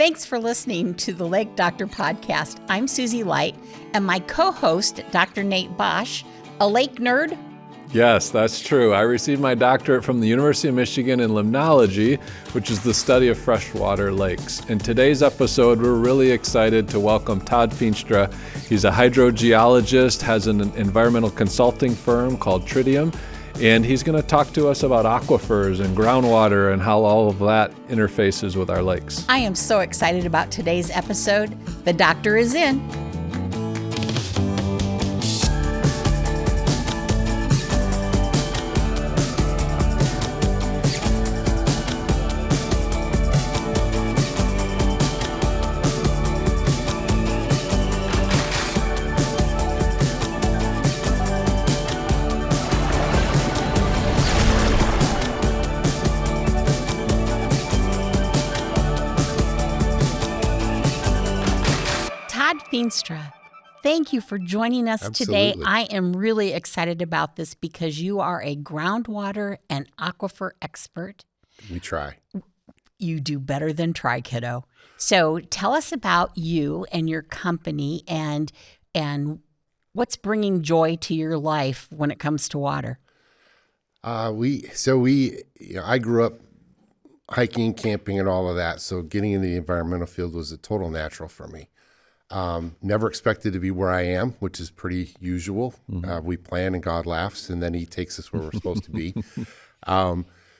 Thanks for listening to the Lake Doctor Podcast. I'm Susie Light, and my co-host, Dr. Nate Bosch, a lake nerd. Yes, that's true. I received my doctorate from the University of Michigan in limnology, which is the study of freshwater lakes. In today's episode, we're really excited to welcome Todd Feenstra. He's a hydrogeologist, has an environmental consulting firm called Tritium, and he's going to talk to us about aquifers and groundwater and how all of that interfaces with our lakes. I am so excited about today's episode. The doctor is in. Feenstra, thank you for joining us today. I am really excited about this because you are a groundwater and aquifer expert. We try. You do better than try, kiddo. So tell us about you and your company and what's bringing joy to your life when it comes to water. I grew up hiking, camping, and all of that. So getting into the environmental field was a total natural for me. Never expected to be where I am, which is pretty usual. Mm-hmm. We plan and God laughs, and then he takes us where we're supposed to be.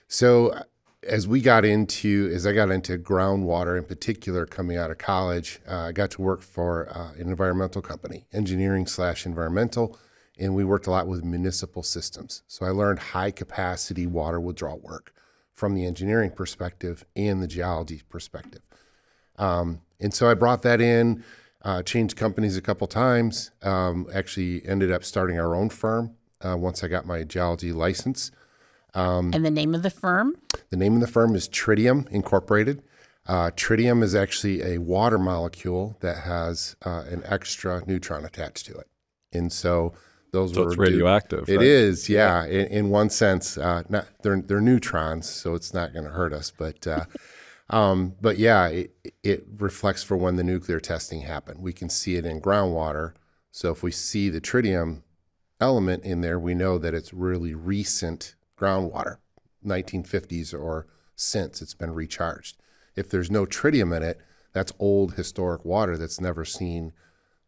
So as I got into groundwater in particular, coming out of college, I got to work for an environmental company, engineering/environmental, and we worked a lot with municipal systems. So I learned high capacity water withdrawal work from the engineering perspective and the geology perspective. And so I brought that in. Changed companies a couple times, actually ended up starting our own firm once I got my geology license. And the name of the firm? The name of the firm is Tritium Incorporated. Tritium is actually a water molecule that has an extra neutron attached to it. And so those it's radioactive, It right? is, yeah. In one sense, they're neutrons, so it's not going to hurt us, but yeah, it reflects for when the nuclear testing happened. We can see it in groundwater. So if we see the tritium element in there, we know that it's really recent groundwater, 1950s or since it's been recharged. If there's no tritium in it, that's old historic water that's never seen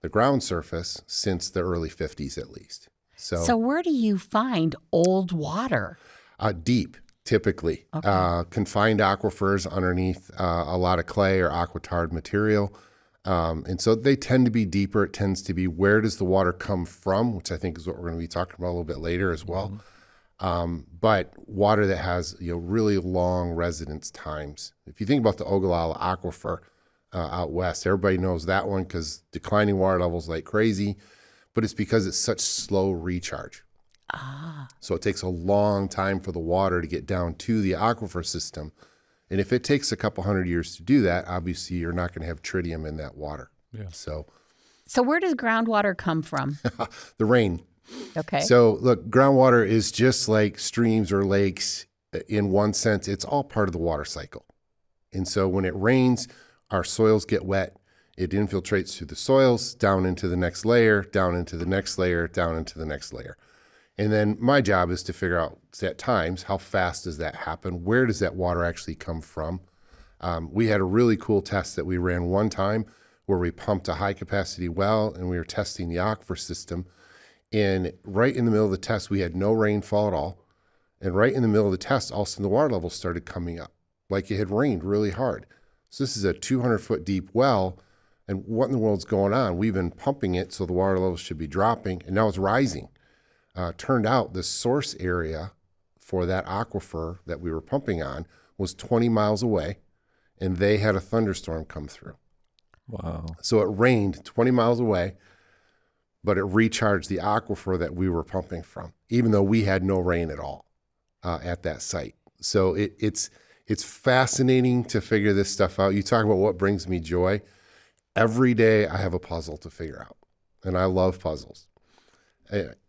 the ground surface since the early 50s at least. So where do you find old water? Deep. Typically, okay. Confined aquifers underneath a lot of clay or aquitard material. And so they tend to be deeper. It tends to be where does the water come from, which I think is what we're going to be talking about a little bit later as well. Mm-hmm. But water that has really long residence times. If you think about the Ogallala Aquifer out west, everybody knows that one because declining water levels like crazy, but it's because it's such slow recharge. So it takes a long time for the water to get down to the aquifer system. And if it takes a couple hundred years to do that, obviously you're not going to have tritium in that water. Yeah. So where does groundwater come from? The rain. Okay. So look, groundwater is just like streams or lakes in one sense. It's all part of the water cycle. And so when it rains, our soils get wet. It infiltrates through the soils, down into the next layer, down into the next layer, down into the next layer. And then my job is to figure out at times, how fast does that happen? Where does that water actually come from? We had a really cool test that we ran one time where we pumped a high capacity well and we were testing the aquifer system. And right in the middle of the test, we had no rainfall at all. And right in the middle of the test, all of a sudden the water levels started coming up like it had rained really hard. So this is a 200-foot deep well. And what in the world's going on? We've been pumping it, so the water levels should be dropping, and now it's rising. Turned out the source area for that aquifer that we were pumping on was 20 miles away, and they had a thunderstorm come through. Wow. So it rained 20 miles away, but it recharged the aquifer that we were pumping from, even though we had no rain at all at that site. So it's fascinating to figure this stuff out. You talk about what brings me joy. Every day I have a puzzle to figure out, and I love puzzles.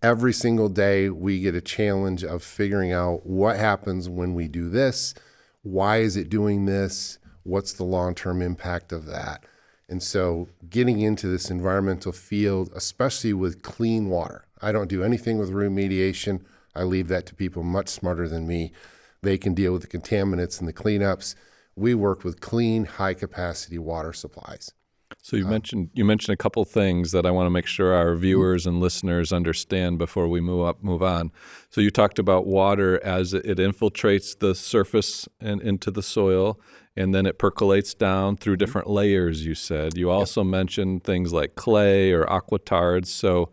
Every single day we get a challenge of figuring out what happens when we do this, why is it doing this, What's the long-term impact of that? And so getting into this environmental field, especially with clean water, I don't do anything with remediation. I leave that to people much smarter than me. They can deal with the contaminants and the cleanups. We work with clean, high-capacity water supplies. So you mentioned a couple things that I want to make sure our viewers and listeners understand before we move on. So you talked about water as it infiltrates the surface and into the soil, and then it percolates down through different layers, you said. You also mentioned things like clay or aquatards. So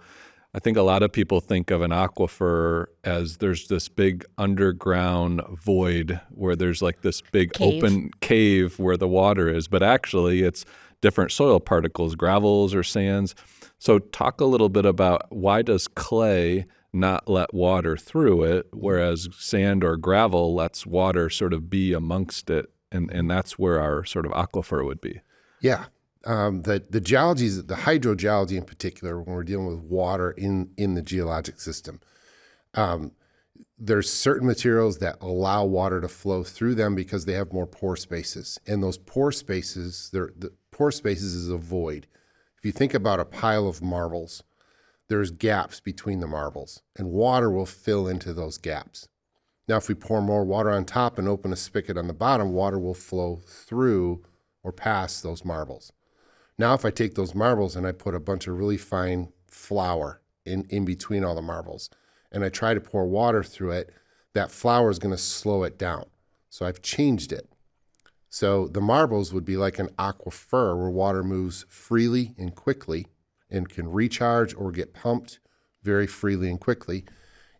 I think a lot of people think of an aquifer as there's this big underground void where there's like this big open cave where the water is, but actually it's different soil particles, gravels or sands. So talk a little bit about why does clay not let water through it, whereas sand or gravel lets water sort of be amongst it, and that's where our sort of aquifer would be. Yeah. The geology, the hydrogeology in particular, when we're dealing with water in the geologic system, there's certain materials that allow water to flow through them because they have more pore spaces. And those pore spaces, the pore spaces is a void. If you think about a pile of marbles, there's gaps between the marbles, and water will fill into those gaps. Now, if we pour more water on top and open a spigot on the bottom, water will flow through or past those marbles. Now, if I take those marbles and I put a bunch of really fine flour in between all the marbles, and I try to pour water through it, that flour is going to slow it down. So I've changed it. So the marbles would be like an aquifer where water moves freely and quickly and can recharge or get pumped very freely and quickly.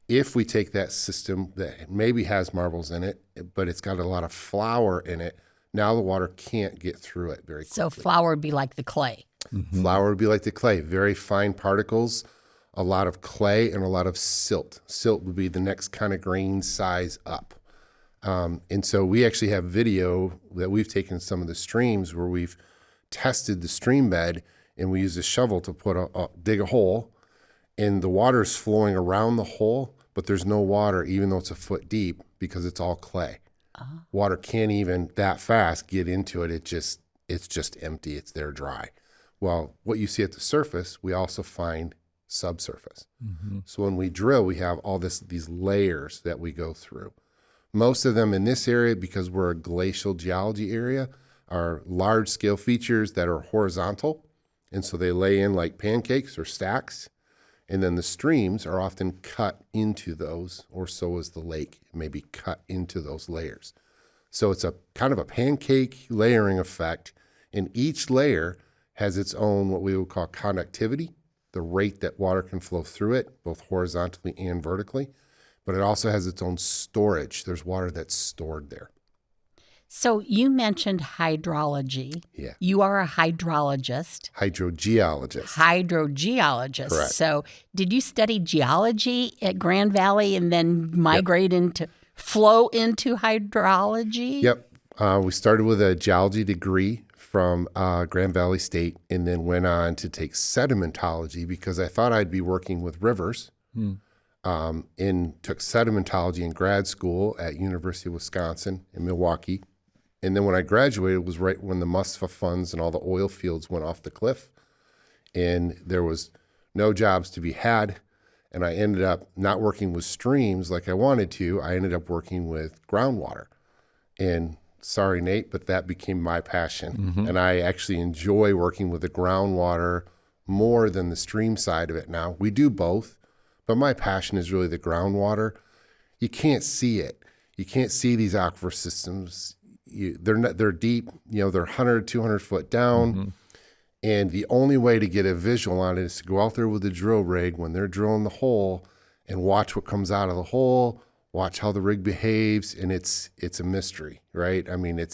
If we take that system that maybe has marbles in it, but it's got a lot of flour in it, now the water can't get through it very quickly. So flour would be like the clay. Mm-hmm. Flour would be like the clay, very fine particles, a lot of clay and a lot of silt. Silt would be the next kind of grain size up. And so we actually have video that we've taken some of the streams where we've tested the stream bed, and we use a shovel to dig a hole, and the water is flowing around the hole, but there's no water even though it's a foot deep because it's all clay. Water can't even that fast get into it. It's just empty. It's there dry. Well, what you see at the surface, we also find subsurface. Mm-hmm. So when we drill, we have all these layers that we go through. Most of them in this area, because we're a glacial geology area, are large-scale features that are horizontal, and so they lay in like pancakes or stacks, and then the streams are often cut into those, or so is the lake, maybe cut into those layers. So it's a kind of a pancake layering effect, and each layer has its own what we would call conductivity, the rate that water can flow through it, both horizontally and vertically. But it also has its own storage. There's water that's stored there. So you mentioned hydrology. Yeah. You are a hydrologist. Hydrogeologist. Hydrogeologist. Correct. So did you study geology at Grand Valley and then migrate flow into hydrology? Yep. We started with a geology degree from Grand Valley State and then went on to take sedimentology because I thought I'd be working with rivers. And took sedimentology in grad school at University of Wisconsin in Milwaukee. And then when I graduated was right when the MUSFA funds and all the oil fields went off the cliff. And there was no jobs to be had. And I ended up not working with streams like I wanted to. I ended up working with groundwater. And sorry, Nate, but that became my passion. Mm-hmm. And I actually enjoy working with the groundwater more than the stream side of it now. We do both. But my passion is really the groundwater. You can't see it. You can't see these aquifer systems. They're deep. They're 100, 200 foot down. Mm-hmm. And the only way to get a visual on it is to go out there with a drill rig when they're drilling the hole and watch what comes out of the hole, watch how the rig behaves, and it's a mystery, right? I mean,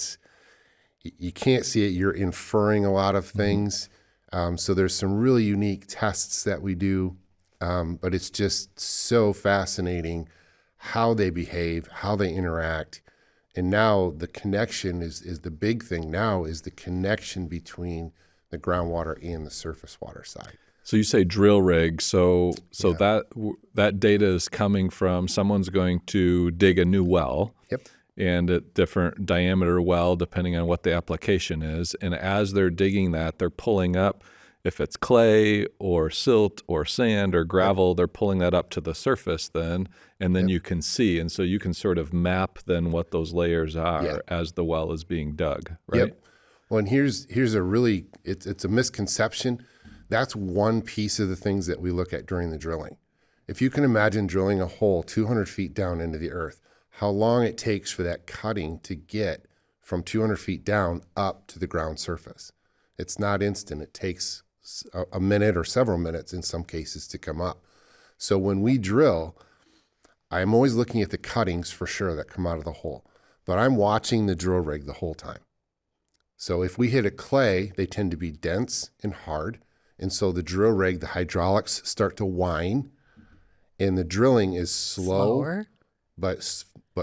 you can't see it. You're inferring a lot of things. Mm-hmm. So there's some really unique tests that we do. But it's just so fascinating how they behave, how they interact. And now the connection is the big thing now is the connection between the groundwater and the surface water side. So you say drill rig. So that data is coming from someone's going to dig a new well. Yep. and at different diameter well, depending on what the application is. And as they're digging that, they're pulling up, if it's clay or silt or sand or gravel, they're pulling that up to the surface then, and then you can see. And so you can sort of map then what those layers are as the well is being dug, right? Yep. Well, and here's a really, it's a misconception. That's one piece of the things that we look at during the drilling. If you can imagine drilling a hole 200 feet down into the earth, how long it takes for that cutting to get from 200 feet down up to the ground surface. It's not instant. It takes a minute or several minutes in some cases to come up. So when we drill, I'm always looking at the cuttings for sure that come out of the hole, but I'm watching the drill rig the whole time. So if we hit a clay, they tend to be dense and hard. And so the drill rig, the hydraulics start to whine, and the drilling is slow, but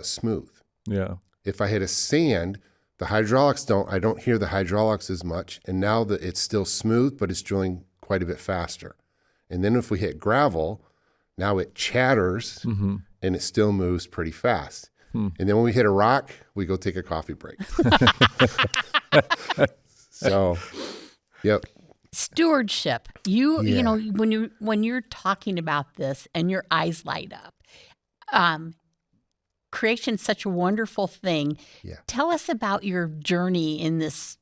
smooth. Yeah. If I hit a sand, the hydraulics I don't hear the hydraulics as much. And now that it's still smooth, but it's drilling quite a bit faster. And then if we hit gravel, now it chatters and it still moves pretty fast. And then when we hit a rock, we go take a coffee break. So, yep. Stewardship. You know, when you're talking about this and your eyes light up, creation's such a wonderful thing. Yeah. Tell us about your journey in this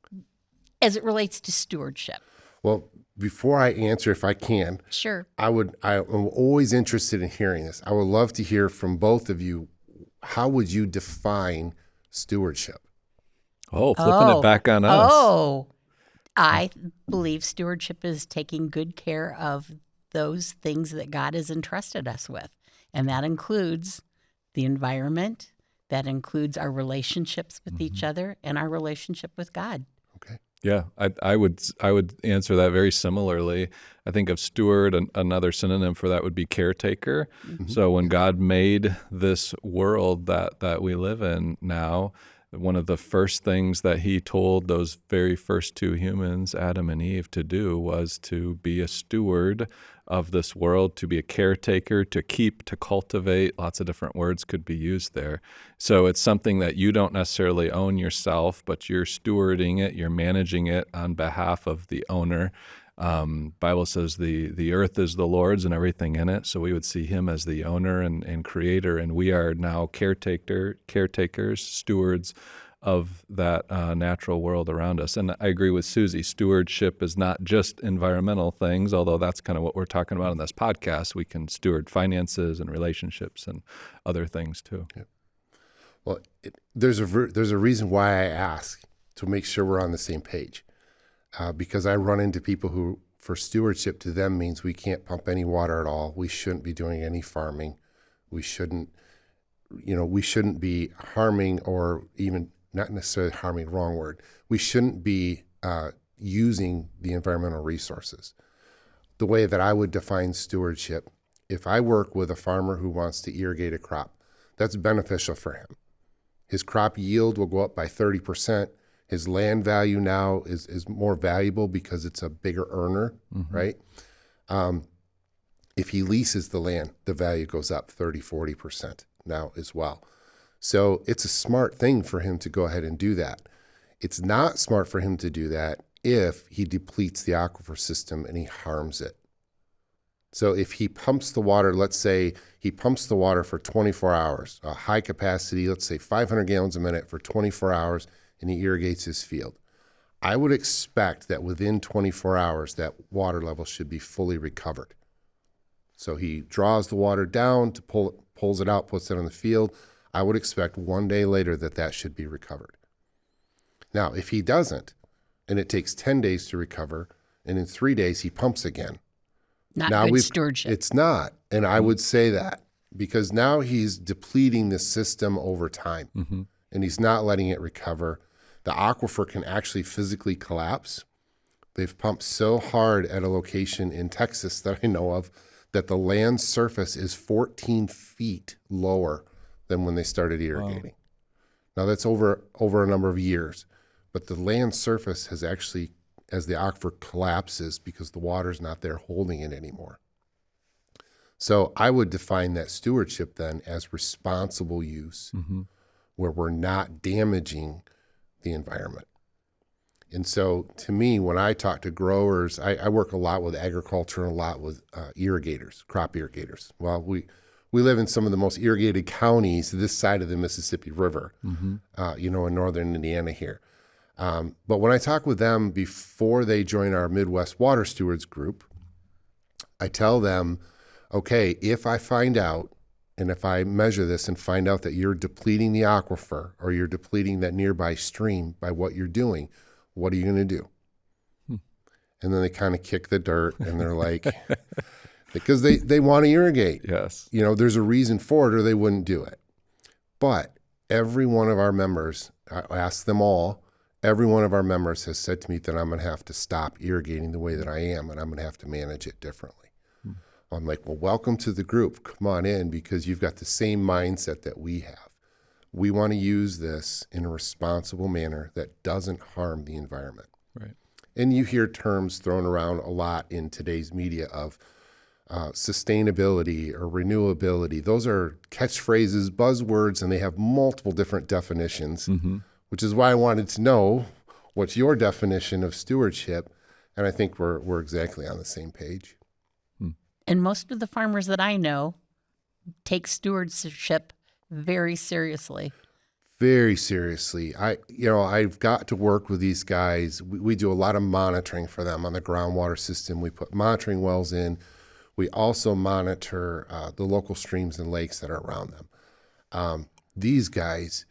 as it relates to stewardship. Well, before I answer, if I can, Sure. I'm always interested in hearing this. I would love to hear from both of you. How would you define stewardship? Oh, flipping it back on us. Oh, I believe stewardship is taking good care of those things that God has entrusted us with. And that includes the environment, that includes our relationships with each other, and our relationship with God. Okay. Yeah, I would answer that very similarly. I think of steward, another synonym for that would be caretaker. So when God made this world that we live in now, one of the first things that he told those very first two humans, Adam and Eve, to do was to be a steward of this world, to be a caretaker, to keep, to cultivate. Lots of different words could be used there. So it's something that you don't necessarily own yourself, but you're stewarding it, you're managing it on behalf of the owner. Bible says the earth is the Lord's and everything in it. So we would see him as the owner and creator, and we are now caretakers, stewards of that natural world around us. And I agree with Susie. Stewardship is not just environmental things, although that's kind of what we're talking about in this podcast. We can steward finances and relationships and other things too. Yeah. Well, there's a reason why I ask, to make sure we're on the same page. Because I run into people who, for stewardship to them means we can't pump any water at all. We shouldn't be doing any farming. We shouldn't be harming, or even not necessarily harming, wrong word. We shouldn't be using the environmental resources. The way that I would define stewardship, if I work with a farmer who wants to irrigate a crop, that's beneficial for him. His crop yield will go up by 30%. His land value now is more valuable because it's a bigger earner, right? If he leases the land, the value goes up 30, 40% now as well. So it's a smart thing for him to go ahead and do that. It's not smart for him to do that if he depletes the aquifer system and he harms it. So if he pumps the water, let's say he pumps the water for 24 hours, a high capacity, let's say 500 gallons a minute for 24 hours, and he irrigates his field, I would expect that within 24 hours, that water level should be fully recovered. So he draws the water down to pulls it out, puts it on the field. I would expect 1 day later that should be recovered. Now, if he doesn't, and it takes 10 days to recover, and in 3 days he pumps again. Not good stewardship. It's not, and I would say that, because now he's depleting the system over time, and he's not letting it recover. The aquifer can actually physically collapse. They've pumped so hard at a location in Texas that I know of that the land surface is 14 feet lower than when they started irrigating. Wow. Now that's over a number of years, but the land surface has actually, as the aquifer collapses, because the water's not there holding it anymore. So I would define that stewardship then as responsible use where we're not damaging the environment. And so to me, when I talk to growers, I work a lot with agriculture and a lot with irrigators, crop irrigators. Well, we live in some of the most irrigated counties this side of the Mississippi River, in northern Indiana here. But when I talk with them before they join our Midwest Water Stewards group, I tell them, okay, if I find out, and if I measure this and find out that you're depleting the aquifer or you're depleting that nearby stream by what you're doing, what are you going to do? And then they kind of kick the dirt and they're like, because they want to irrigate. Yes. There's a reason for it or they wouldn't do it. But every one of our members, I asked them all, every one of our members has said to me that I'm going to have to stop irrigating the way that I am and I'm going to have to manage it differently. I'm like, well, welcome to the group. Come on in because you've got the same mindset that we have. We want to use this in a responsible manner that doesn't harm the environment. Right. And you hear terms thrown around a lot in today's media of sustainability or renewability. Those are catchphrases, buzzwords, and they have multiple different definitions, which is why I wanted to know what's your definition of stewardship. And I think we're exactly on the same page. And most of the farmers that I know take stewardship very seriously. Very seriously. I've got to work with these guys. We do a lot of monitoring for them on the groundwater system. We put monitoring wells in. We also monitor the local streams and lakes that are around them. These guys,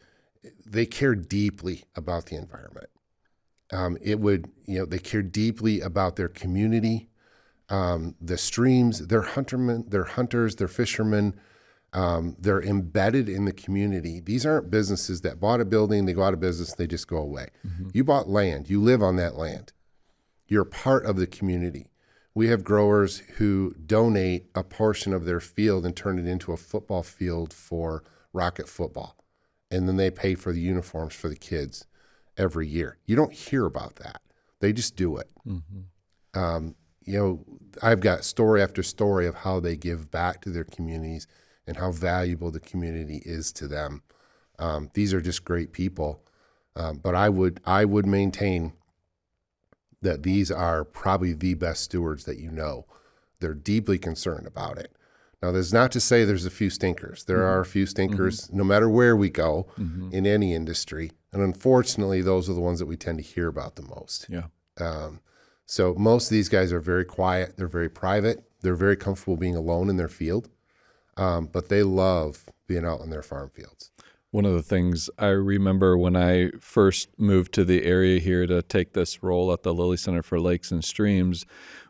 they care deeply about the environment. They care deeply about their community, the streams. They're hunters, they're fishermen. They're embedded in the community. These aren't businesses that bought a building, they go out of business, they just go away. You bought land, you live on that land. You're part of the community. We have growers who donate a portion of their field and turn it into a football field for Rocket football. And then they pay for the uniforms for the kids every year. You don't hear about that. They just do it. I've got story after story of how they give back to their communities and how valuable the community is to them. These are just great people. But I would maintain that these are probably the best stewards that you know. They're deeply concerned about it. Now, there's not to say there's a few stinkers. There are a few stinkers no matter where we go in any industry. And unfortunately, those are the ones that we tend to hear about the most. Yeah. So most of these guys are very quiet. They're very private. They're very comfortable being alone in their field. But they love being out in their farm fields. One of the things I remember when I first moved to the area here to take this role at the Lilly Center for Lakes and Streams,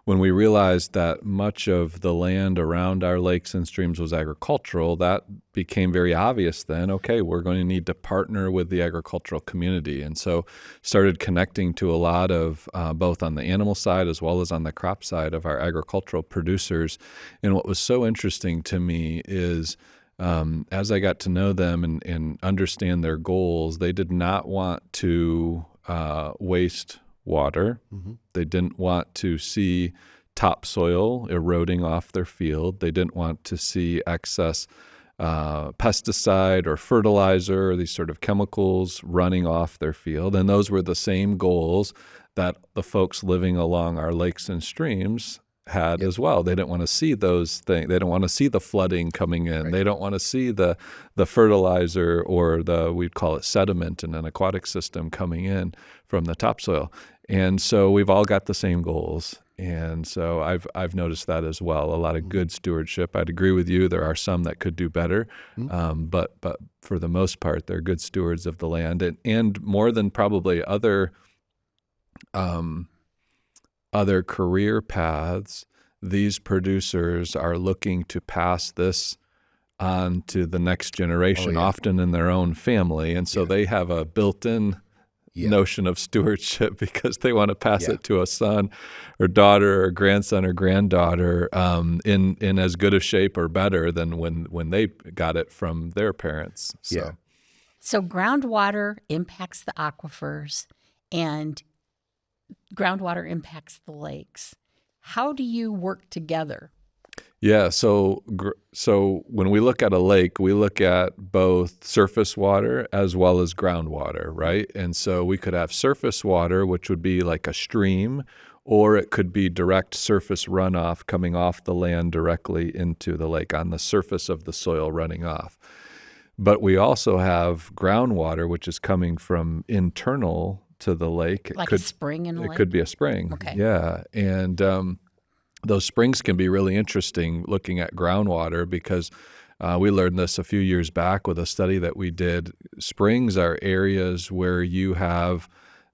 when we realized that much of the land around our lakes and streams was agricultural, that became very obvious then. Okay, we're going to need to partner with the agricultural community. And so started connecting to a lot of, both on the animal side as well as on the crop side of our agricultural producers. And what was so interesting to me is as I got to know them and understand their goals, they did not want to waste water. They didn't want to see topsoil eroding off their field. They didn't want to see excess pesticide or fertilizer or these sort of chemicals running off their field. And those were the same goals that the folks living along our lakes and streams had as well. They didn't want to see those things. They don't want to see the flooding coming in. They don't want to see the fertilizer or we'd call it sediment in an aquatic system coming in from the topsoil. And so we've all got the same goals. And so I've noticed that as well. A lot of good stewardship. I'd agree with you. There are some that could do better, but for the most part, they're good stewards of the land, and more than probably other career paths. These producers are looking to pass this on to the next generation, often in their own family, and so they have a built-in notion of stewardship because they want to pass it to a son or daughter or grandson or granddaughter in as good a shape or better than when they got it from their parents. So groundwater impacts the aquifers and groundwater impacts the lakes. How do you work together? Yeah, so when we look at a lake, we look at both surface water as well as groundwater, right? And so we could have surface water, which would be like a stream, or it could be direct surface runoff coming off the land directly into the lake on the surface of the soil running off. But we also have groundwater, which is coming from internal to the lake. Like a spring in a It lake? could be a spring. Okay. Yeah, and those springs can be really interesting looking at groundwater because we learned this a few years back with a study that we did. Springs are areas where you have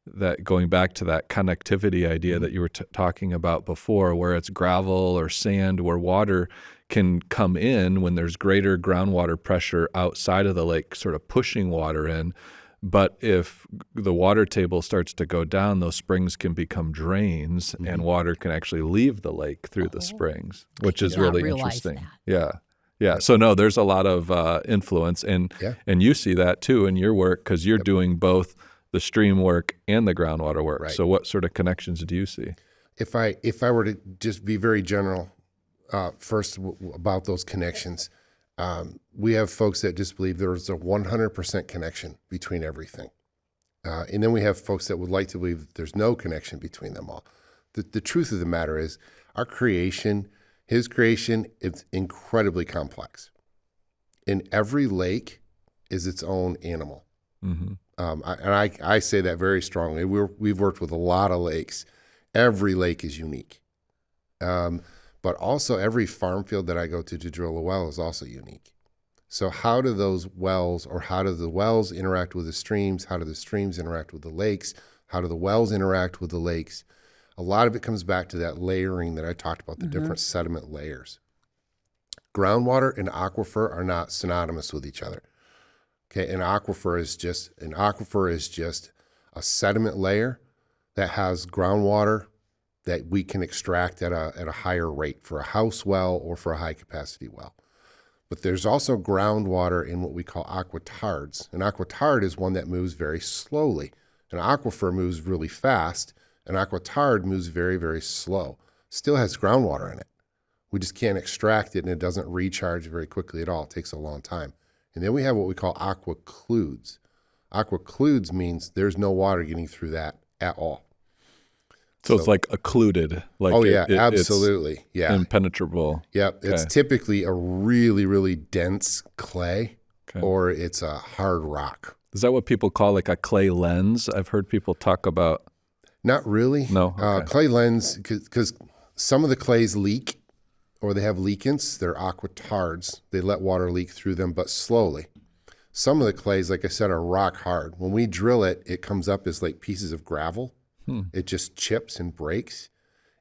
that, going back to that connectivity idea that you were talking about before, where it's gravel or sand, where water can come in when there's greater groundwater pressure outside of the lake, sort of pushing water in. But if the water table starts to go down, those springs can become drains and water can actually leave the lake through the springs, which is did not really realize interesting. that. Yeah. Yeah. So no, there's a lot of influence and you see that too in your work because you're doing both the stream work and the groundwater work. Right. So what sort of connections do you see? If I were to just be very general, first about those connections, we have folks that just believe there's a 100% connection between everything. And then we have folks that would like to believe that there's no connection between them all. The truth of the matter is our creation, his creation, is incredibly complex. And every lake is its own animal. Mm-hmm. I say that very strongly. We've worked with a lot of lakes. Every lake is unique. But also every farm field that I go to drill a well is also unique. So how do those wells, or how do the wells interact with the streams? How do the streams interact with the lakes? How do the wells interact with the lakes? A lot of it comes back to that layering that I talked about, the different sediment layers. Groundwater and aquifer are not synonymous with each other. Okay, an aquifer is just a sediment layer that has groundwater that we can extract at a higher rate for a house well or for a high capacity well. But there's also groundwater in what we call aquitards. An aquitard is one that moves very slowly. An aquifer moves really fast. An aquitard moves very, very slow. Still has groundwater in it. We just can't extract it, and it doesn't recharge very quickly at all. It takes a long time. And then we have what we call aquicludes. Aquicludes means there's no water getting through that at all. So it's like occluded. Like absolutely. It's impenetrable. Yep. It's typically a really, really dense clay or it's a hard rock. Is that what people call like a clay lens? I've heard people talk about. Not really. No. Clay lens, because some of the clays leak or they have leakants. They're aquitards. They let water leak through them, but slowly. Some of the clays, like I said, are rock hard. When we drill it, it comes up as like pieces of gravel. It just chips and breaks.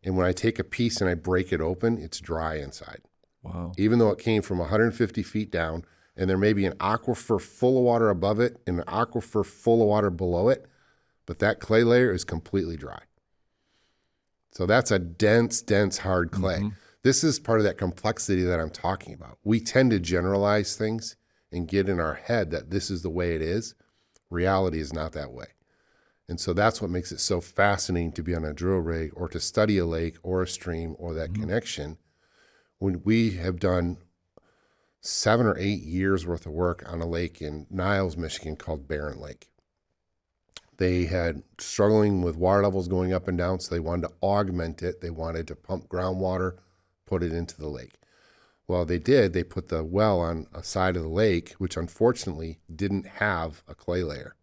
And when I take a piece and I break it open, it's dry inside. Wow. Even though it came from 150 feet down, and there may be an aquifer full of water above it and an aquifer full of water below it, but that clay layer is completely dry. So that's a dense, dense, hard clay. Mm-hmm. This is part of that complexity that I'm talking about. We tend to generalize things and get in our head that this is the way it is. Reality is not that way. And so that's what makes it so fascinating to be on a drill rig or to study a lake or a stream or that connection. When we have done 7 or 8 years worth of work on a lake in Niles, Michigan called Barren Lake. They had struggling with water levels going up and down, so they wanted to augment it. They wanted to pump groundwater, put it into the lake. Well, they did. They put the well on a side of the lake, which unfortunately didn't have a clay layer.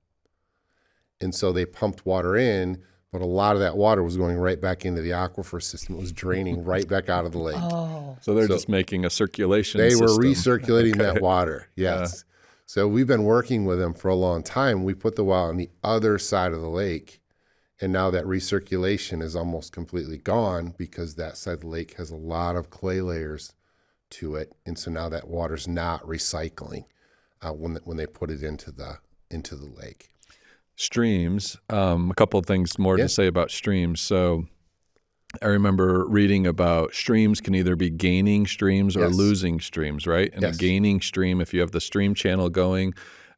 And so they pumped water in, but a lot of that water was going right back into the aquifer system. It was draining right back out of the lake. Oh. So they're just making a circulation system. They were recirculating that water, yes. Yeah. So we've been working with them for a long time. We put the well on the other side of the lake, and now that recirculation is almost completely gone because that side of the lake has a lot of clay layers to it. And so now that water's not recycling when they put it into the lake. Streams, a couple of things more to say about streams. So I remember reading about streams can either be gaining streams or losing streams, right? And a gaining stream, if you have the stream channel going,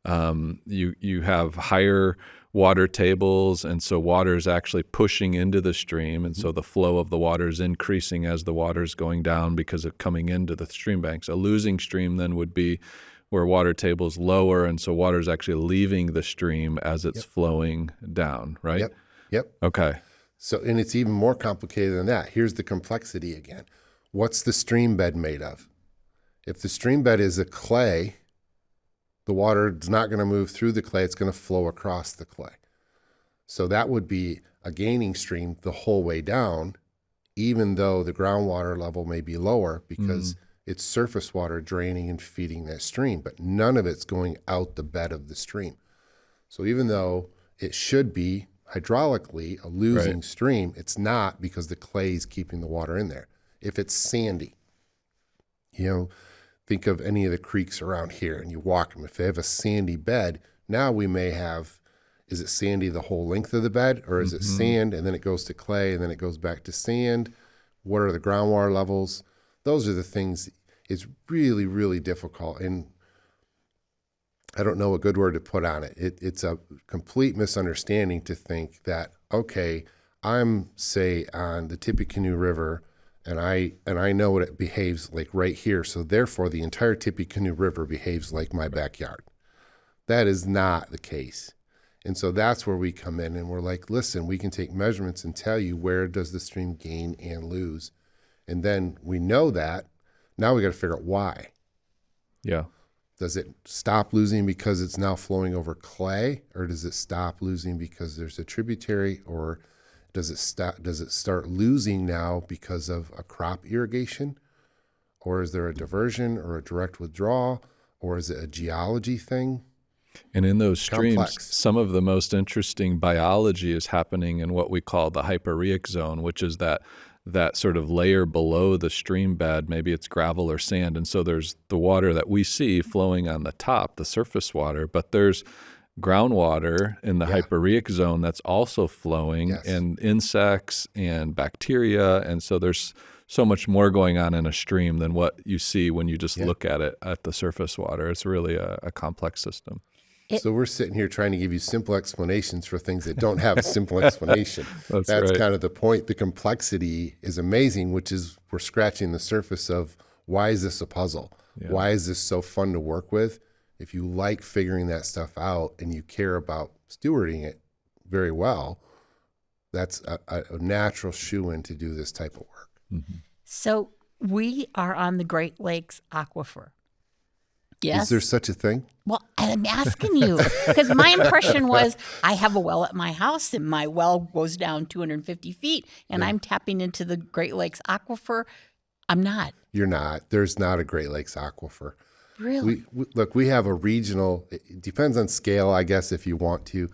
you have higher water tables, and so water is actually pushing into the stream, and so the flow of the water is increasing as the water is going down because of coming into the stream banks. A losing stream then would be where water table is lower, and so water is actually leaving the stream as it's flowing down, right? Yep. Okay. So, and it's even more complicated than that. Here's the complexity again. What's the stream bed made of? If the stream bed is a clay, the water is not going to move through the clay. It's going to flow across the clay. So that would be a gaining stream the whole way down, even though the groundwater level may be lower because it's surface water draining and feeding that stream, but none of it's going out the bed of the stream. So even though it should be hydraulically a losing stream, it's not because the clay is keeping the water in there. If it's sandy, think of any of the creeks around here and you walk them. If they have a sandy bed, now we may have, is it sandy the whole length of the bed, or is it sand and then it goes to clay and then it goes back to sand? What are the groundwater levels? Those are the things. It's really, really difficult. And I don't know a good word to put on it. It's a complete misunderstanding to think that, okay, I'm, say, on the Tippecanoe River, and I know what it behaves like right here, so therefore the entire Tippecanoe River behaves like my backyard. That is not the case. And so that's where we come in and we're like, listen, we can take measurements and tell you where does the stream gain and lose. And then we know that. Now we got to figure out why. Yeah. Does it stop losing because it's now flowing over clay, or does it stop losing because there's a tributary, or does it start losing now because of a crop irrigation, or is there a diversion or a direct withdrawal, or is it a geology thing? And in those streams, Complex. some of the most interesting biology is happening in what we call the hyporheic zone, which is that sort of layer below the stream bed. Maybe it's gravel or sand. And so there's the water that we see flowing on the top, the surface water, but there's groundwater in the hyporheic zone that's also flowing, and insects and bacteria. And so there's so much more going on in a stream than what you see when you just look at it at the surface water. It's really a complex system. So we're sitting here trying to give you simple explanations for things that don't have a simple explanation. That's right. Kind of the point. The complexity is amazing, which is we're scratching the surface of why is this a puzzle? Yeah. Why is this so fun to work with? If you like figuring that stuff out and you care about stewarding it very well, that's a natural shoe-in to do this type of work. Mm-hmm. So we are on the Great Lakes aquifer. Yes. Is there such a thing? Well, I'm asking you because my impression was I have a well at my house and my well goes down 250 feet and I'm tapping into the Great Lakes aquifer. I'm not. You're not. There's not a Great Lakes aquifer. Really? Look, we have a regional, it depends on scale, I guess, if you want to.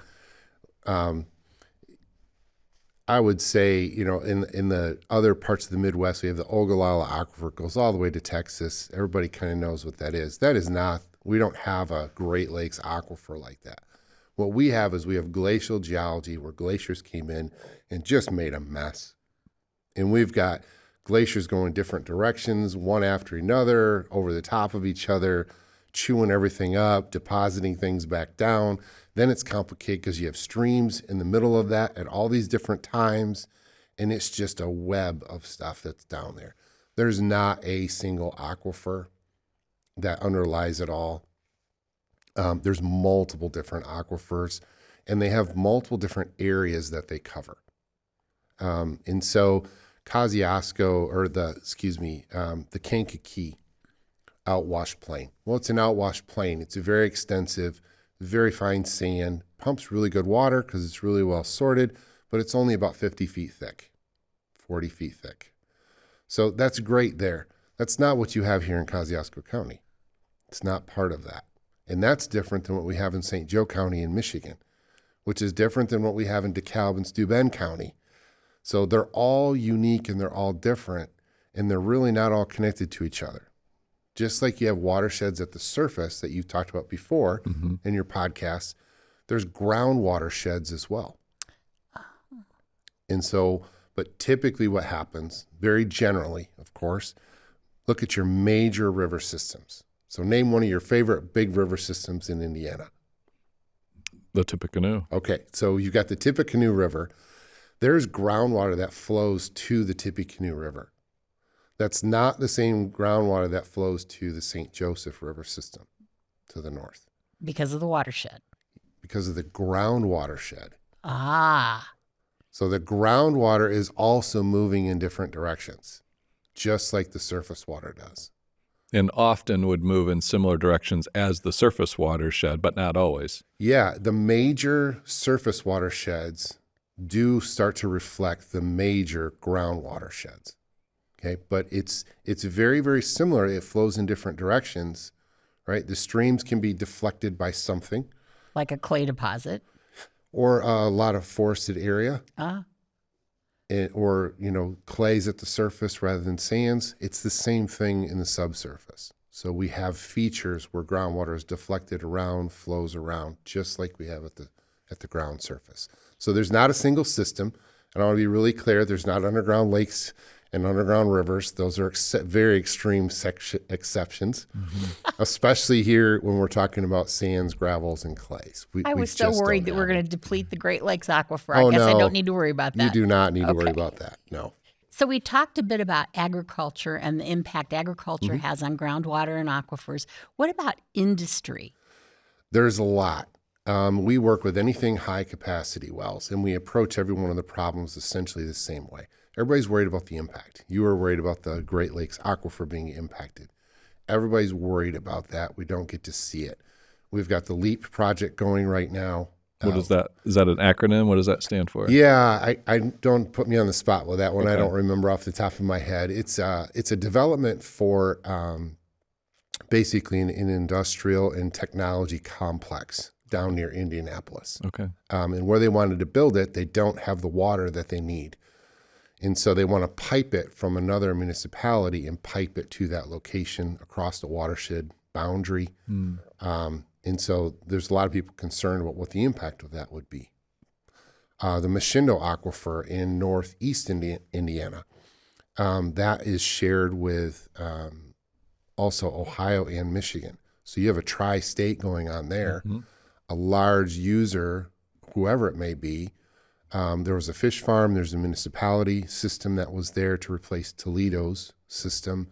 I would say, in the other parts of the Midwest, we have the Ogallala Aquifer, goes all the way to Texas. Everybody kind of knows what that is. That is not, we don't have a Great Lakes aquifer like that. What we have is we have glacial geology where glaciers came in and just made a mess. And we've got glaciers going different directions, one after another, over the top of each other, chewing everything up, depositing things back down. Then it's complicated because you have streams in the middle of that at all these different times, and it's just a web of stuff that's down there. There's not a single aquifer that underlies it all. There's multiple different aquifers, and they have multiple different areas that they cover. And so Kosciuszko, or the Kankakee outwash plain. Well, it's an outwash plain. It's a very extensive, very fine sand, pumps really good water because it's really well sorted, but it's only about 50 feet thick, 40 feet thick. So that's great there. That's not what you have here in Kosciuszko County. It's not part of that. And that's different than what we have in St. Joe County in Michigan, which is different than what we have in DeKalb and Steuben County. So they're all unique and they're all different, and they're really not all connected to each other. Just like you have watersheds at the surface that you've talked about before in your podcast, there's groundwater sheds as well. And so, but typically what happens, very generally, of course, look at your major river systems. So name one of your favorite big river systems in Indiana. The Tippecanoe. Okay, so you've got the Tippecanoe River. There's groundwater that flows to the Tippecanoe River. That's not the same groundwater that flows to the St. Joseph River system to the north Because of the watershed. because of the groundwatershed. Ah, So the groundwater is also moving in different directions, just like the surface water does. And often would move in similar directions as the surface watershed, but not always. Yeah, the major surface watersheds do start to reflect the major ground watersheds. Okay, but it's very, very similar. It flows in different directions, right? The streams can be deflected by something like a clay deposit. or a lot of forested area. Ah, Or clays at the surface rather than sands. It's the same thing in the subsurface. So we have features where groundwater is deflected around, flows around, just like we have at the ground surface. So there's not a single system, and I want to be really clear. There's not underground lakes and underground rivers. Those are very extreme exceptions, especially here when we're talking about sands, gravels, and clays. I was so worried that we're going to deplete the Great Lakes aquifer. Oh, I guess I no. don't need to worry about that. You do not need to worry Okay. about that. No. So we talked a bit about agriculture and the impact agriculture has on groundwater and aquifers. What about industry? There's a lot. We work with anything high capacity wells, and we approach every one of the problems essentially the same way. Everybody's worried about the impact. You are worried about the Great Lakes aquifer being impacted. Everybody's worried about that. We don't get to see it. We've got the LEAP project going right now. What is that? Is that an acronym? What does that stand for? Yeah, I don't put me on the spot with that one. Okay. I don't remember off the top of my head. It's a development for basically an industrial and technology complex down near Indianapolis. Okay. And where they wanted to build it, they don't have the water that they need. And so they want to pipe it from another municipality and pipe it to that location across the watershed boundary. And so there's a lot of people concerned about what the impact of that would be. The Machindo Aquifer in northeast Indiana, that is shared with also Ohio and Michigan. So you have a tri-state going on there, a large user, whoever it may be. There was a fish farm, there's a municipality system that was there to replace Toledo's system.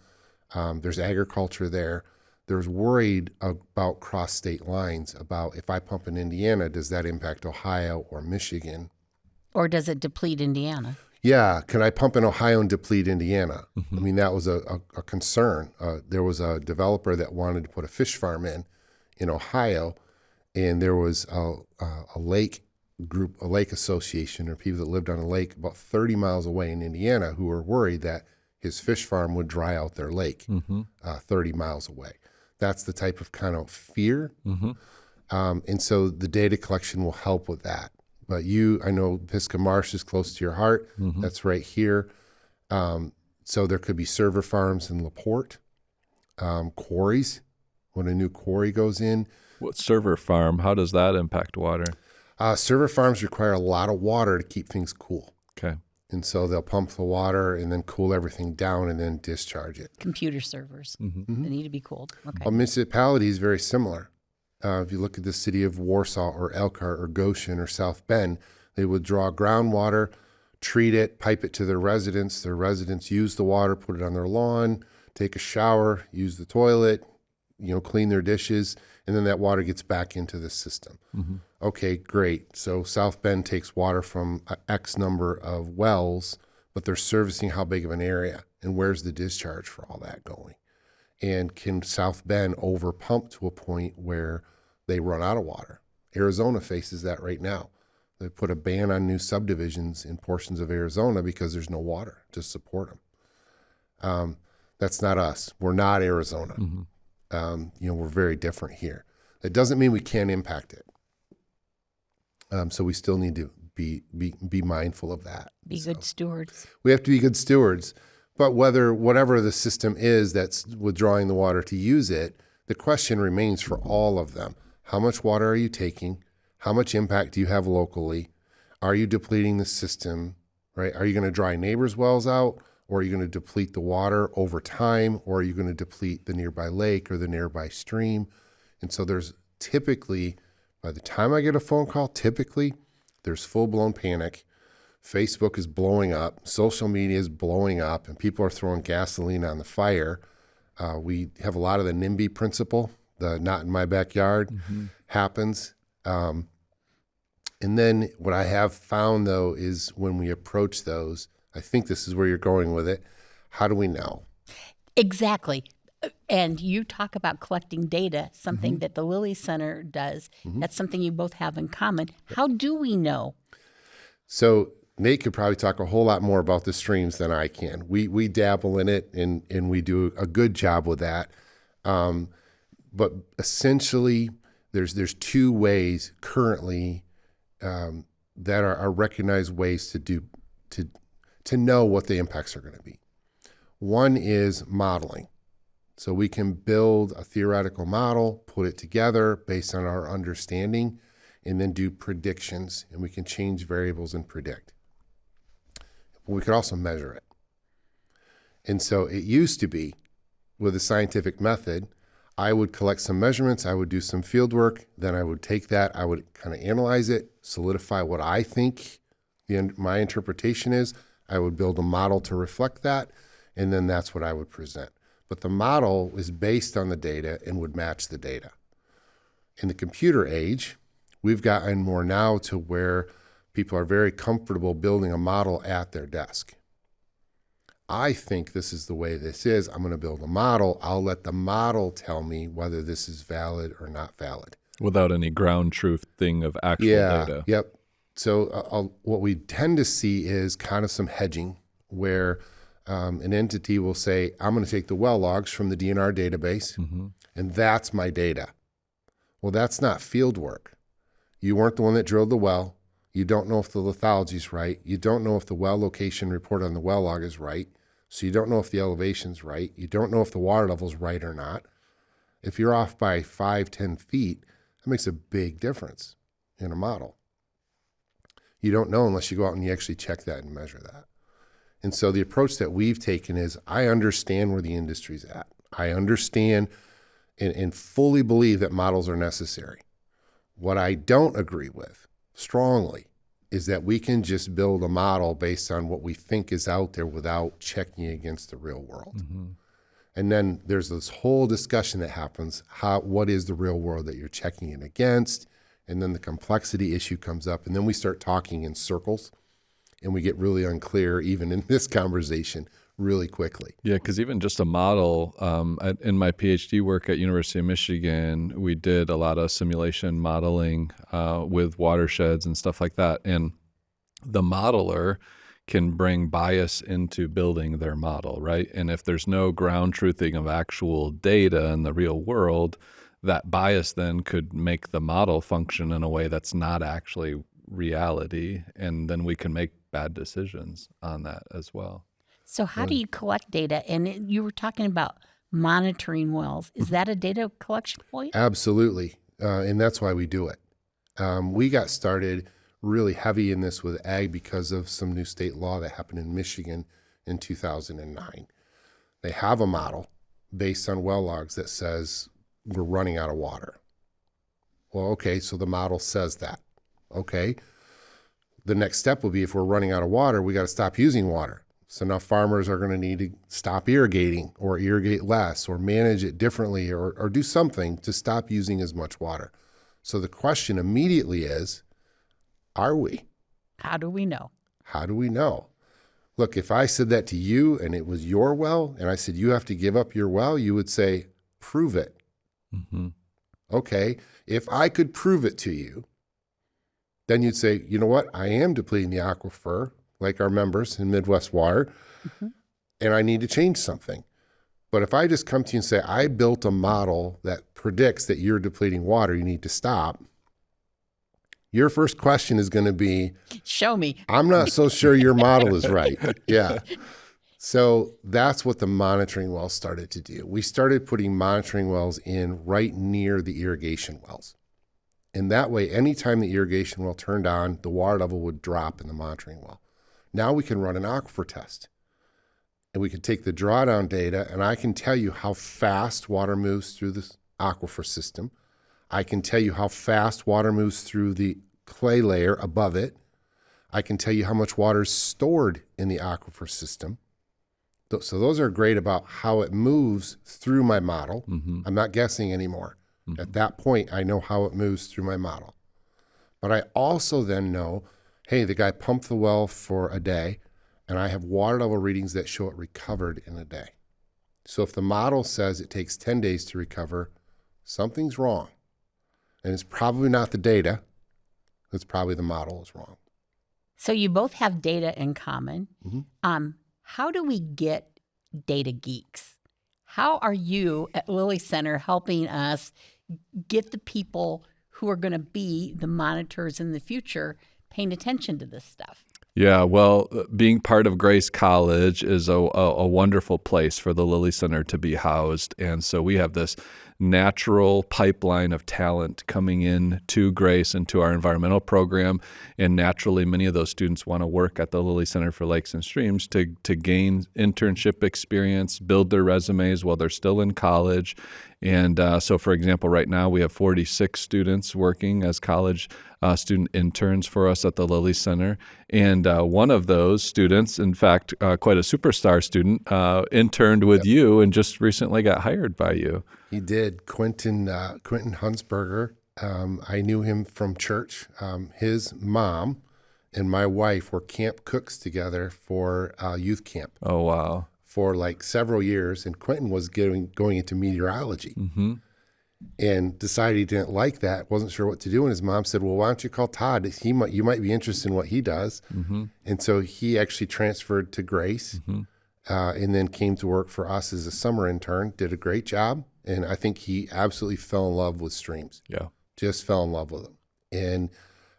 There's agriculture there. There's worried about cross-state lines about if I pump in Indiana, does that impact Ohio or Michigan? Or does it deplete Indiana? Yeah, can I pump in Ohio and deplete Indiana? I mean, that was a concern. There was a developer that wanted to put a fish farm in Ohio, and there was a lake group, a lake association, or people that lived on a lake about 30 miles away in Indiana who were worried that his fish farm would dry out their lake 30 miles away. That's the type of kind of fear. And so the data collection will help with that. But I know Pisgah Marsh is close to your heart. That's right here. So there could be server farms in LaPorte, quarries, when a new quarry goes in. What server farm? How does that impact water? Server farms require a lot of water to keep things cool. Okay. And so they'll pump the water and then cool everything down and then discharge it. Computer servers. They need to be cooled. Okay. A municipality is very similar. If you look at the city of Warsaw or Elkhart or Goshen or South Bend, they would draw groundwater, treat it, pipe it to their residents. Their residents use the water, put it on their lawn, take a shower, use the toilet, clean their dishes, and then that water gets back into the system. Okay, great. So South Bend takes water from X number of wells, but they're servicing how big of an area, and where's the discharge for all that going? And can South Bend overpump to a point where they run out of water? Arizona faces that right now. They put a ban on new subdivisions in portions of Arizona because there's no water to support them. That's not us. We're not Arizona. We're very different here. It doesn't mean we can't impact it. So we still need to be mindful of that. Be good stewards. We have to be good stewards. But whatever the system is that's withdrawing the water to use it, the question remains for all of them. How much water are you taking? How much impact do you have locally? Are you depleting the system, right? Are you going to dry neighbors' wells out, or are you going to deplete the water over time, or are you going to deplete the nearby lake or the nearby stream? And so there's typically By the time I get a phone call, typically there's full-blown panic. Facebook is blowing up, social media is blowing up, and people are throwing gasoline on the fire. We have a lot of the NIMBY principle, the not in my backyard, happens. And then what I have found, though, is when we approach those, I think this is where you're going with it, how do we know? Exactly. And you talk about collecting data, something that the Lilly Center does. That's something you both have in common. How do we know? So Nate could probably talk a whole lot more about the streams than I can. We dabble in it, and we do a good job with that. But essentially, there's two ways currently that are recognized ways to know what the impacts are going to be. One is modeling. So we can build a theoretical model, put it together based on our understanding, and then do predictions, and we can change variables and predict. But we could also measure it. And so it used to be, with a scientific method, I would collect some measurements, I would do some field work, then I would take that, I would kind of analyze it, solidify what I think my interpretation is, I would build a model to reflect that, and then that's what I would present. But the model is based on the data and would match the data. In the computer age, we've gotten more now to where people are very comfortable building a model at their desk. I think this is the way this is. I'm going to build a model. I'll let the model tell me whether this is valid or not valid. Without any ground truth thing of actual data. Yep. So what we tend to see is kind of some hedging where an entity will say, I'm going to take the well logs from the DNR database, and that's my data. Well, that's not field work. You weren't the one that drilled the well. You don't know if the lithology is right. You don't know if the well location report on the well log is right. So you don't know if the elevation's right. You don't know if the water level's right or not. If you're off by 5-10 feet, that makes a big difference in a model. You don't know unless you go out and you actually check that and measure that. And so the approach that we've taken is I understand where the industry's at. I understand and fully believe that models are necessary. What I don't agree with strongly is that we can just build a model based on what we think is out there without checking against the real world. And then there's this whole discussion that happens, what is the real world that you're checking it against? And then the complexity issue comes up, and then we start talking in circles, and we get really unclear, even in this conversation, really quickly. Yeah, because even just a model, in my PhD work at University of Michigan, we did a lot of simulation modeling with watersheds and stuff like that. And the modeler can bring bias into building their model, right? And if there's no ground truthing of actual data in the real world, that bias then could make the model function in a way that's not actually reality. And then we can make bad decisions on that as well. So how do you collect data? And you were talking about monitoring wells. Is that a data collection point? Absolutely. And that's why we do it. We got started really heavy in this with ag because of some new state law that happened in Michigan in 2009. They have a model based on well logs that says we're running out of water. Well, okay, so the model says that. Okay. The next step will be if we're running out of water, we got to stop using water. So now farmers are going to need to stop irrigating or irrigate less or manage it differently or do something to stop using as much water. So the question immediately is, are we? How do we know? How do we know? Look, if I said that to you and it was your well and I said you have to give up your well, you would say, prove it. Okay, if I could prove it to you, then you'd say, you know what? I am depleting the aquifer, like our members in Midwest Water, and I need to change something. But if I just come to you and say, I built a model that predicts that you're depleting water, you need to stop, your first question is going to be, show me. I'm not so sure your model is right. Yeah. So that's what the monitoring wells started to do. We started putting monitoring wells in right near the irrigation wells. And that way, anytime the irrigation well turned on, the water level would drop in the monitoring well. Now we can run an aquifer test. And we can take the drawdown data, and I can tell you how fast water moves through the aquifer system. I can tell you how fast water moves through the clay layer above it. I can tell you how much water is stored in the aquifer system. So those are great about how it moves through my model. I'm not guessing anymore. At that point, I know how it moves through my model. But I also then know, hey, the guy pumped the well for a day, and I have water level readings that show it recovered in a day. So if the model says it takes 10 days to recover, something's wrong. And it's probably not the data. It's probably the model is wrong. So you both have data in common. How do we get data geeks? How are you at Lilly Center helping us get the people who are going to be the monitors in the future paying attention to this stuff? Yeah, well, being part of Grace College is a wonderful place for the Lilly Center to be housed. And so we have this natural pipeline of talent coming in to Grace and to our environmental program. And naturally, many of those students want to work at the Lilly Center for Lakes and Streams to gain internship experience, build their resumes while they're still in college. And so, for example, right now we have 46 students working as college student interns for us at the Lilly Center. And one of those students, in fact, quite a superstar student, interned with you and just recently got hired by you. He did. Quentin Hunsberger. I knew him from church. His mom and my wife were camp cooks together for youth camp. Oh, wow. For like several years. And Quentin was going into meteorology and decided he didn't like that, wasn't sure what to do. And his mom said, well, why don't you call Todd? You might be interested in what he does. And so he actually transferred to Grace and then came to work for us as a summer intern, did a great job. And I think he absolutely fell in love with streams. Yeah. Just fell in love with them. And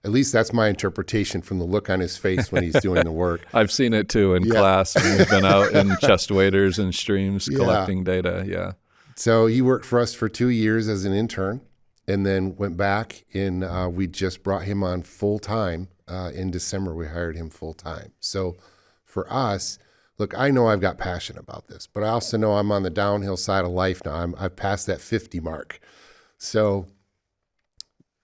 at least that's my interpretation from the look on his face when he's doing the work. I've seen it too in class. We've been out in chest waders and streams collecting data. Yeah. So he worked for us for 2 years as an intern and then went back and we just brought him on full time. In December, we hired him full time. So for us, look, I know I've got passion about this, but I also know I'm on the downhill side of life now. I've passed that 50 mark. So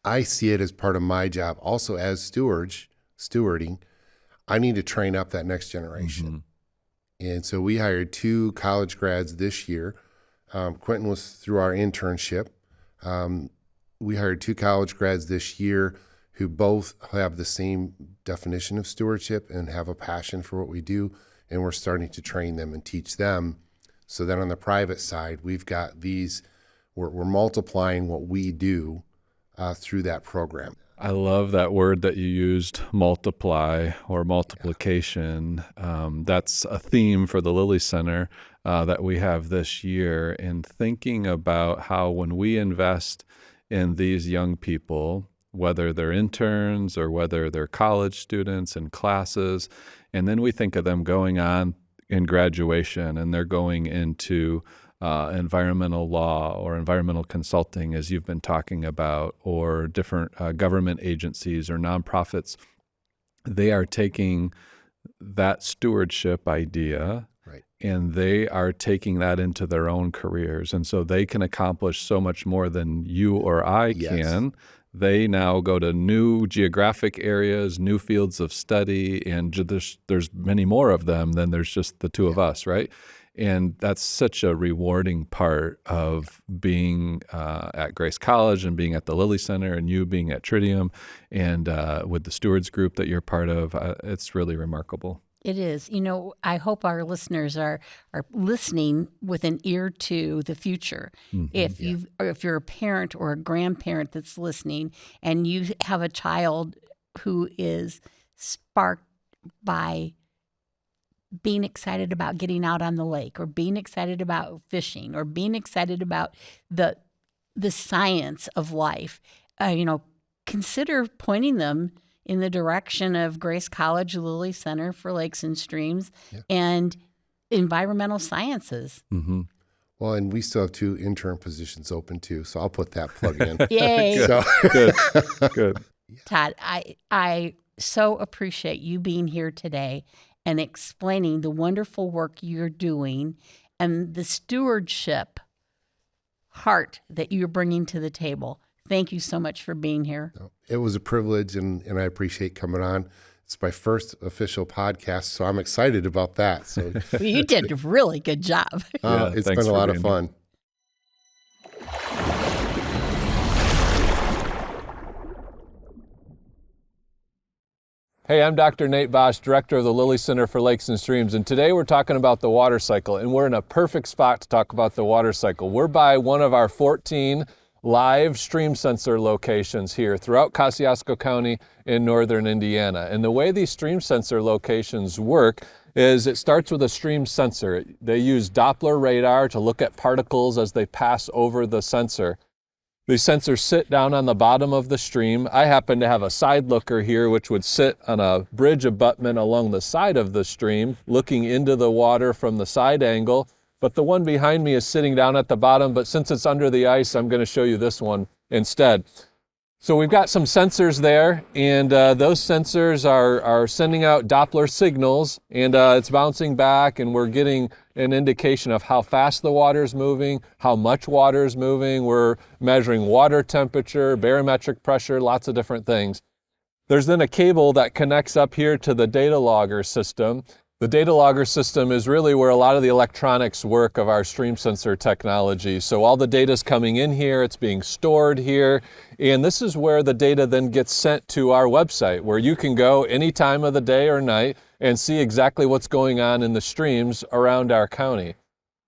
I see it as part of my job. Also as stewarding, I need to train up that next generation. And so we hired 2 college grads this year. Quentin was through our internship. We hired 2 college grads this year who both have the same definition of stewardship and have a passion for what we do. And we're starting to train them and teach them. So then on the private side, we've got these, we're multiplying what we do through that program. I love that word that you used, multiply or multiplication. That's a theme for the Lilly Center that we have this year in thinking about how when we invest in these young people, whether they're interns or whether they're college students in classes, and then we think of them going on in graduation and they're going into environmental law or environmental consulting, as you've been talking about, or different government agencies or nonprofits. They are taking that stewardship idea and they are taking that into their own careers. And so they can accomplish so much more than you or I can. They now go to new geographic areas, new fields of study, and there's many more of them than there's just the 2 of us, right? And that's such a rewarding part of being at Grace College and being at the Lilly Center and you being at Tritium and with the stewards group that you're part of. It's really remarkable. It is. You know, I hope our listeners are listening with an ear to the future. If you're a parent or a grandparent that's listening and you have a child who is sparked by being excited about getting out on the lake or being excited about fishing or being excited about the science of life, consider pointing them in the direction of Grace College, Lilly Center for Lakes and Streams, and environmental sciences. Well, and we still have 2 intern positions open too, so I'll put that plug in. Yay! Good. Todd, I so appreciate you being here today and explaining the wonderful work you're doing and the stewardship heart that you're bringing to the table. Thank you so much for being here. It was a privilege, and I appreciate coming on. It's my first official podcast, so I'm excited about that. So Well, you did a really good job. it's been a lot of fun. Hey, I'm Dr. Nate Bosch, Director of the Lilly Center for Lakes and Streams, and today we're talking about the water cycle, and we're in a perfect spot to talk about the water cycle. We're by one of our 14 live stream sensor locations here throughout Kosciuszko County in northern Indiana. And the way these stream sensor locations work is it starts with a stream sensor. They use Doppler radar to look at particles as they pass over the sensor. These sensors sit down on the bottom of the stream. I happen to have a side looker here, which would sit on a bridge abutment along the side of the stream, looking into the water from the side angle. But the one behind me is sitting down at the bottom, but since it's under the ice, I'm going to show you this one instead. So we've got some sensors there, and those sensors are sending out Doppler signals, and it's bouncing back, and we're getting an indication of how fast the water is moving, how much water is moving. We're measuring water temperature, barometric pressure, lots of different things. There's then a cable that connects up here to the data logger system. The data logger system is really where a lot of the electronics work of our stream sensor technology. So all the data is coming in here, it's being stored here, and this is where the data then gets sent to our website, where you can go any time of the day or night and see exactly what's going on in the streams around our county.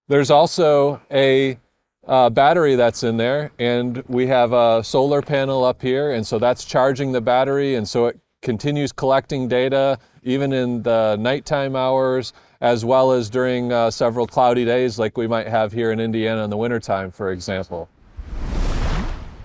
There's also a battery that's in there, and we have a solar panel up here, and so that's charging the battery, and so it continues collecting data even in the nighttime hours, as well as during several cloudy days like we might have here in Indiana in the wintertime, for example.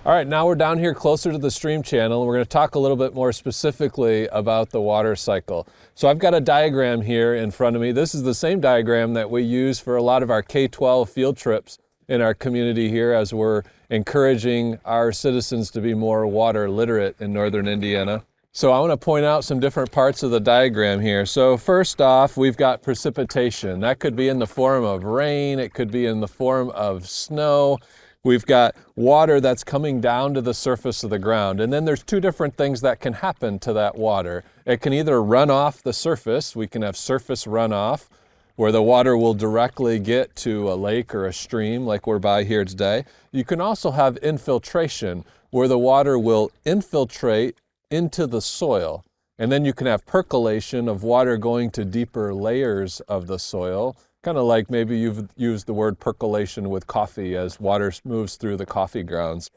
All right, now we're down here closer to the stream channel, and we're going to talk a little bit more specifically about the water cycle. So I've got a diagram here in front of me. This is the same diagram that we use for a lot of our K-12 field trips in our community here, as we're encouraging our citizens to be more water literate in northern Indiana. So I want to point out some different parts of the diagram here. So first off, we've got precipitation. That could be in the form of rain, it could be in the form of snow. We've got water that's coming down to the surface of the ground. And then there's two different things that can happen to that water. It can either run off the surface. We can have surface runoff, where the water will directly get to a lake or a stream like we're by here today. You can also have infiltration, where the water will infiltrate into the soil. And then you can have percolation of water going to deeper layers of the soil, kind of like maybe you've used the word percolation with coffee as water moves through the coffee grounds.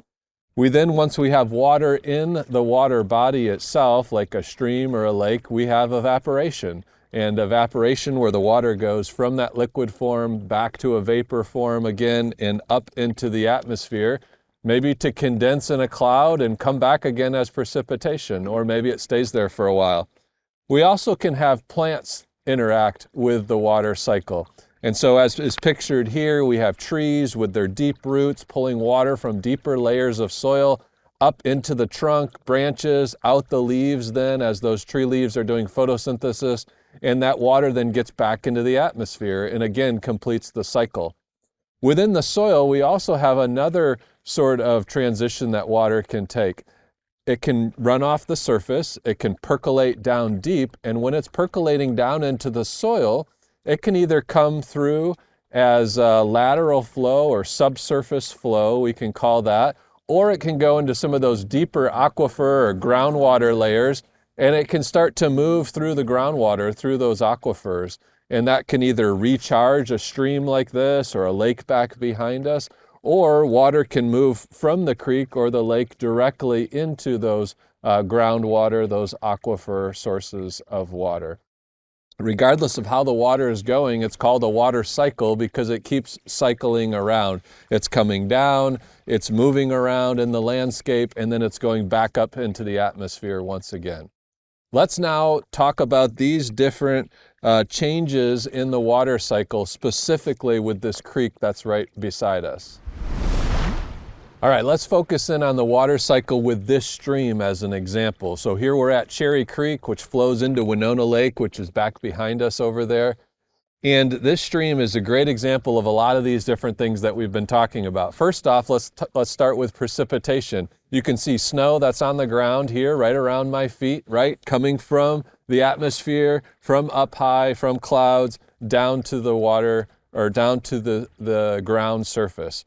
We then, once we have water in the water body itself, like a stream or a lake, we have evaporation. And evaporation, where the water goes from that liquid form back to a vapor form again and up into the atmosphere, maybe to condense in a cloud and come back again as precipitation, or maybe it stays there for a while. We also can have plants interact with the water cycle. And so as is pictured here, we have trees with their deep roots pulling water from deeper layers of soil up into the trunk, branches, out the leaves then as those tree leaves are doing photosynthesis, and that water then gets back into the atmosphere and again completes the cycle. Within the soil, we also have another sort of transition that water can take. It can run off the surface, it can percolate down deep, and when it's percolating down into the soil, it can either come through as a lateral flow or subsurface flow, we can call that, or it can go into some of those deeper aquifer or groundwater layers, and it can start to move through the groundwater, through those aquifers. And that can either recharge a stream like this or a lake back behind us, or water can move from the creek or the lake directly into those groundwater, those aquifer sources of water. Regardless of how the water is going, it's called a water cycle because it keeps cycling around. It's coming down, it's moving around in the landscape, and then it's going back up into the atmosphere once again. Let's now talk about these different changes in the water cycle, specifically with this creek that's right beside us. All right, let's focus in on the water cycle with this stream as an example. So here we're at Cherry Creek, which flows into Winona Lake, which is back behind us over there. And this stream is a great example of a lot of these different things that we've been talking about. First off, let's start with precipitation. You can see snow that's on the ground here, right around my feet, right? Coming from the atmosphere, from up high, from clouds, down to the water, or down to the ground surface.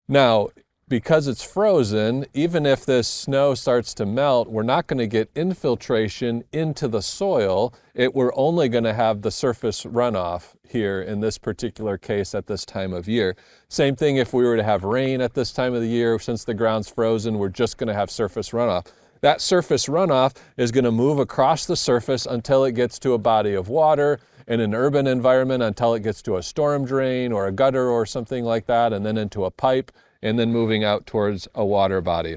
Now, because it's frozen, even if this snow starts to melt, we're not going to get infiltration into the soil. We're only going to have the surface runoff here in this particular case at this time of year. Same thing if we were to have rain at this time of the year. Since the ground's frozen, we're just going to have surface runoff. That surface runoff is going to move across the surface until it gets to a body of water in an urban environment, until it gets to a storm drain or a gutter or something like that, and then into a pipe, and then moving out towards a water body.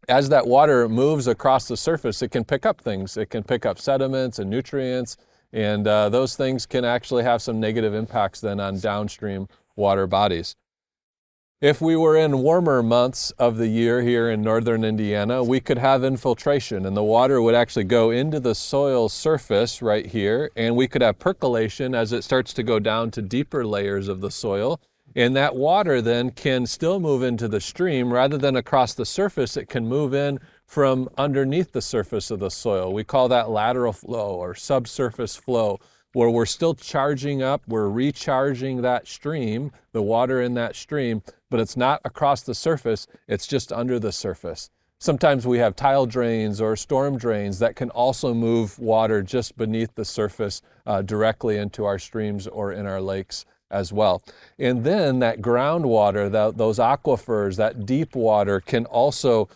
As that water moves across the surface, it can pick up things. It can pick up sediments and nutrients, and those things can actually have some negative impacts then on downstream water bodies. If we were in warmer months of the year here in northern Indiana, we could have infiltration, and the water would actually go into the soil surface right here, and we could have percolation as it starts to go down to deeper layers of the soil. And that water then can still move into the stream. Rather than across the surface, it can move in from underneath the surface of the soil. We call that lateral flow or subsurface flow, where we're still charging up, we're recharging that stream, the water in that stream, but it's not across the surface, it's just under the surface. Sometimes we have tile drains or storm drains that can also move water just beneath the surface directly into our streams or in our lakes as well. And then that groundwater, those aquifers, that deep water can also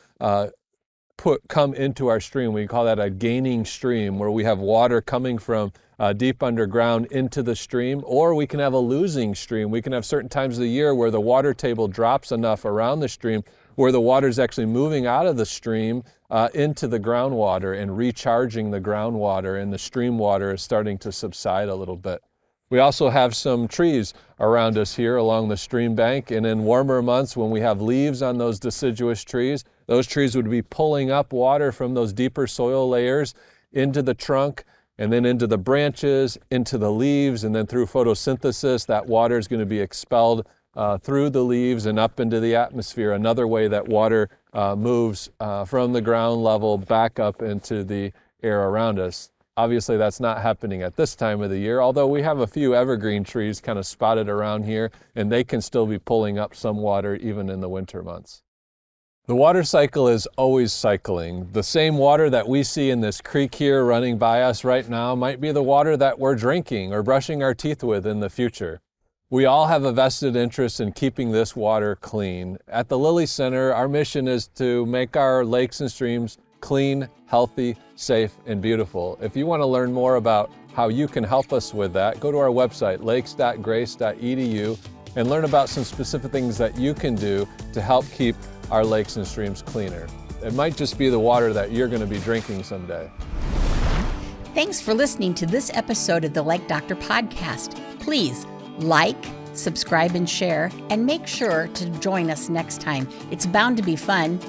come into our stream. We call that a gaining stream, where we have water coming from deep underground into the stream, or we can have a losing stream. We can have certain times of the year where the water table drops enough around the stream where the water is actually moving out of the stream into the groundwater and recharging the groundwater, and the stream water is starting to subside a little bit. We also have some trees around us here along the stream bank, and in warmer months when we have leaves on those deciduous trees, those trees would be pulling up water from those deeper soil layers into the trunk, and then into the branches, into the leaves, and then through photosynthesis, that water is going to be expelled through the leaves and up into the atmosphere. Another way that water moves from the ground level back up into the air around us. Obviously, that's not happening at this time of the year, although we have a few evergreen trees kind of spotted around here, and they can still be pulling up some water even in the winter months. The water cycle is always cycling. The same water that we see in this creek here running by us right now might be the water that we're drinking or brushing our teeth with in the future. We all have a vested interest in keeping this water clean. At the Lilly Center, our mission is to make our lakes and streams clean, healthy, safe, and beautiful. If you want to learn more about how you can help us with that, go to our website, lakes.grace.edu, and learn about some specific things that you can do to help keep our lakes and streams cleaner. It might just be the water that you're going to be drinking someday. Thanks for listening to this episode of the Lake Doctor Podcast. Please like, subscribe, and share, and make sure to join us next time. It's bound to be fun.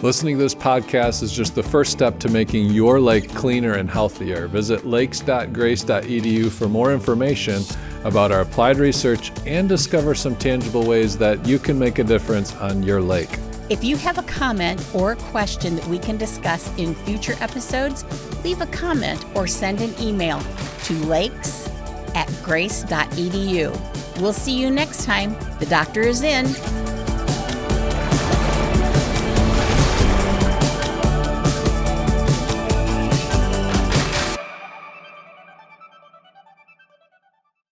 Listening to this podcast is just the first step to making your lake cleaner and healthier. Visit lakes.grace.edu for more information about our applied research and discover some tangible ways that you can make a difference on your lake. If you have a comment or a question that we can discuss in future episodes, leave a comment or send an email to lakes@grace.edu. We'll see you next time. The doctor is in.